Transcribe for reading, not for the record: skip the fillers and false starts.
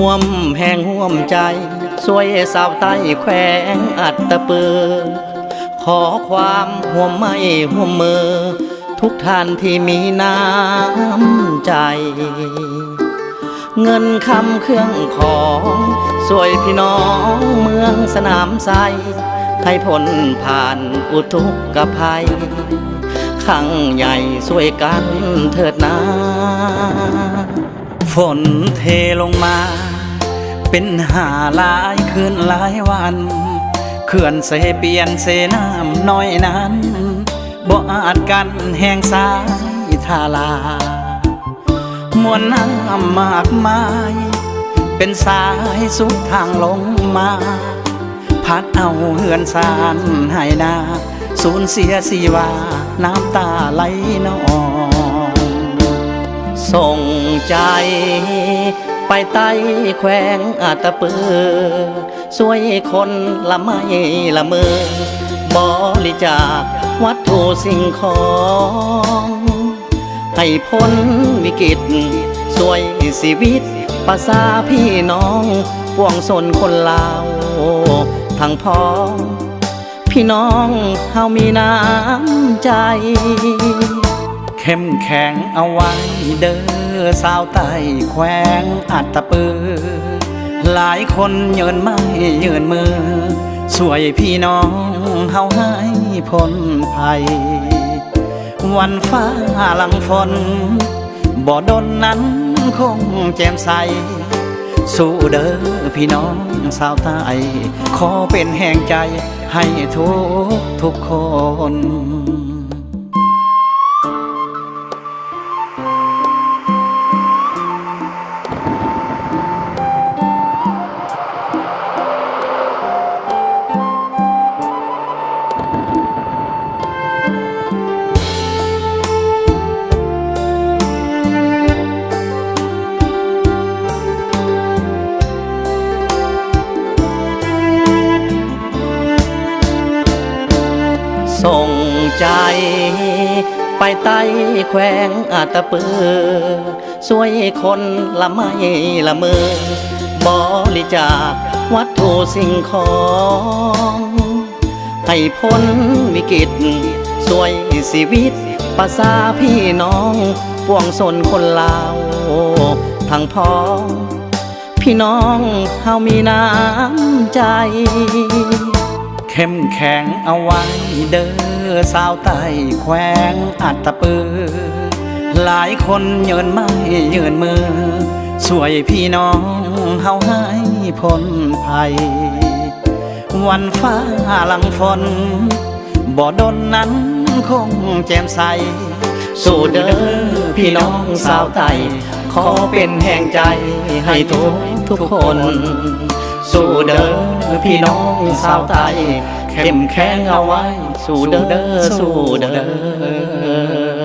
ห่วมแห่งห่วมใจสวยสาวใต้แขวงอัตตปือขอความห่วมไม่ห่วมมือทุกท่านที่มีน้ำใจเงินคำเครื่องของสวยพี่น้องเมืองสนามไซให้พ้นผ่านอุทกภัยขังใหญ่สวยกันเถิดนาฝนเทลงมาเป็นหาหลายคืนหลายวันเขื่อนเสเปียนเสน้ำน้อยนั้นบ่อาจกันแห่งสายทาลามวลน้ำมากมายเป็นสายสุดทางลงมาพัดเอาเหือนสานให้นาสูญเสียสีวาน้ำตาไหลนองส่งใจไปใต้แขวงอัตตปือสวยคนละไม่ละมือบริจาควัตถุสิ่งของให้พ้นวิกฤตสวยชีวิตประสาพี่น้องปวงสนคนลาวทั้งพ้องพี่น้องเฮามีน้ำใจเข้มแข็งเอาไว้เด้อสาวใต้แขวงอัตตปือหลายคนยืนไม่ยืนมือช่วยพี่น้องเฮาให้พ้นภัยวันฟ้าหลังฝนบ่ดนนั้นคงแจ่มใสสู้เด้อพี่น้องสาวใต้ขอเป็นแห่งใจให้ทุกคนส่งใจไปใต้แขวงอัตตปือสวยคนละไม่ละมือบริจาควัตถุสิ่งของให้พ้นวิกฤตสวยชีวิตประสาพี่น้องปวงสนคนลาวทั้งพ้องพี่น้องเฮามีน้ำใจเข้มแข็งเอาไว้เด้อสาวใต้แขวงอัตตปือหลายคนยืนไม่ยืนมือช่วยพี่น้องเฮาให้พ้นภัยวันฟ้าหลังฝนบ่ดนนั้นคงแจ่มใสสู้เด้อพี่น้องสาวใต้ขอเป็นแห่งใจให้ทุกคนสู้เด้อพี่น้องสาวใต้เข้มแข็งเอาไว้สู้เด้อสู้เด้อ